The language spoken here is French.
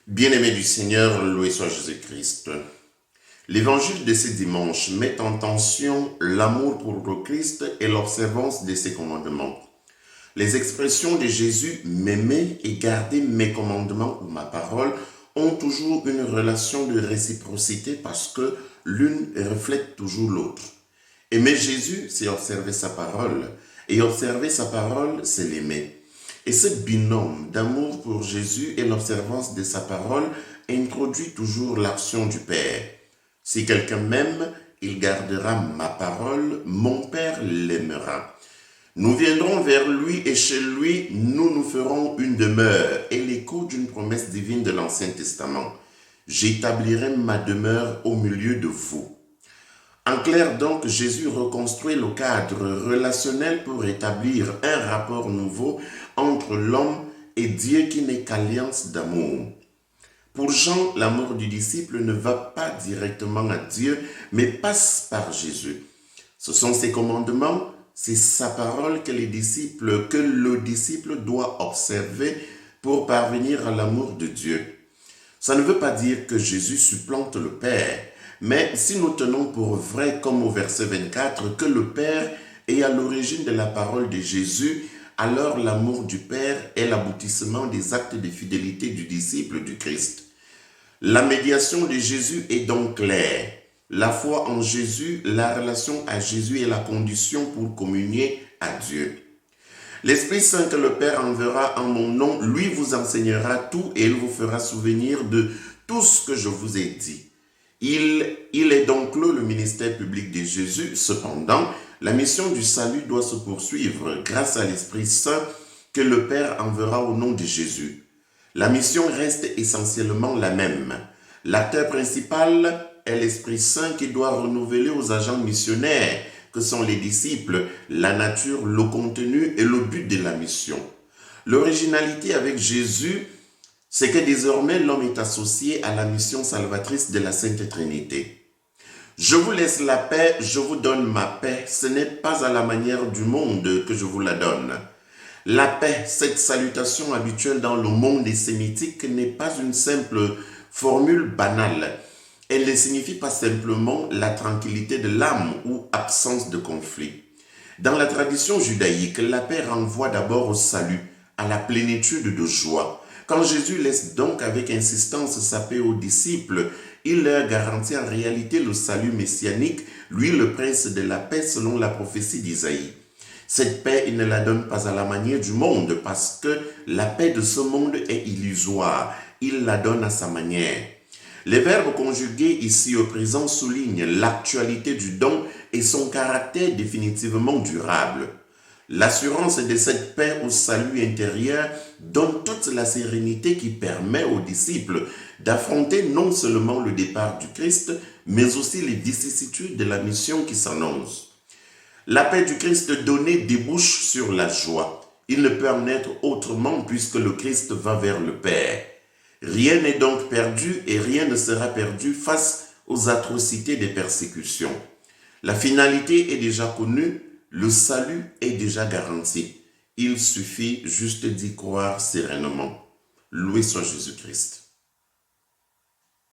Bien-aimés du Seigneur, loué soit Jésus-Christ. L'évangile de ce dimanche met en tension l'amour pour le Christ et l'observance de ses commandements. Les expressions de Jésus « m'aimer et garder mes commandements ou ma parole » ont toujours une relation de réciprocité parce que l'une reflète toujours l'autre. Aimer Jésus, c'est observer sa parole, et observer sa parole, c'est l'aimer. Et ce binôme d'amour pour Jésus et l'observance de sa parole introduit toujours l'action du Père. Si quelqu'un m'aime, il gardera ma parole, mon Père l'aimera. Nous viendrons vers lui et chez lui, nous ferons une demeure et l'écho d'une promesse divine de l'Ancien Testament. J'établirai ma demeure au milieu de vous. En clair donc, Jésus reconstruit le cadre relationnel pour établir un rapport nouveau entre l'homme et Dieu qui n'est qu'alliance d'amour. Pour Jean, l'amour du disciple ne va pas directement à Dieu, mais passe par Jésus. Ce sont ses commandements, c'est sa parole que le disciple doit observer pour parvenir à l'amour de Dieu. Ça ne veut pas dire que Jésus supplante le Père, mais si nous tenons pour vrai, comme au verset 24, que le Père est à l'origine de la parole de Jésus, alors l'amour du Père est l'aboutissement des actes de fidélité du disciple du Christ. La médiation de Jésus est donc claire. La foi en Jésus, la relation à Jésus est la condition pour communier à Dieu. L'Esprit Saint que le Père enverra en mon nom, lui vous enseignera tout et il vous fera souvenir de tout ce que je vous ai dit. Il est donc clos le ministère public de Jésus. Cependant, la mission du salut doit se poursuivre grâce à l'Esprit Saint que le Père enverra au nom de Jésus. La mission reste essentiellement la même. L'acteur principal est l'Esprit Saint qui doit renouveler aux agents missionnaires que sont les disciples, la nature, le contenu et le but de la mission. L'originalité avec Jésus, c'est que désormais l'homme est associé à la mission salvatrice de la Sainte Trinité. Je vous laisse la paix, je vous donne ma paix, ce n'est pas à la manière du monde que je vous la donne. La paix, cette salutation habituelle dans le monde sémitique n'est pas une simple formule banale. Elle ne signifie pas simplement la tranquillité de l'âme ou absence de conflit. Dans la tradition judaïque, la paix renvoie d'abord au salut, à la plénitude de joie. Quand Jésus laisse donc avec insistance sa paix aux disciples, il leur garantit en réalité le salut messianique, lui le prince de la paix selon la prophétie d'Isaïe. Cette paix, il ne la donne pas à la manière du monde parce que la paix de ce monde est illusoire. Il la donne à sa manière. Les verbes conjugués ici au présent soulignent l'actualité du don et son caractère définitivement durable. L'assurance de cette paix au salut intérieur donne toute la sérénité qui permet aux disciples d'affronter non seulement le départ du Christ, mais aussi les vicissitudes de la mission qui s'annonce. La paix du Christ donnée débouche sur la joie. Il ne peut en être autrement puisque le Christ va vers le Père. Rien n'est donc perdu et rien ne sera perdu face aux atrocités des persécutions. La finalité est déjà connue, le salut est déjà garanti. Il suffit juste d'y croire sereinement. Loué soit Jésus-Christ.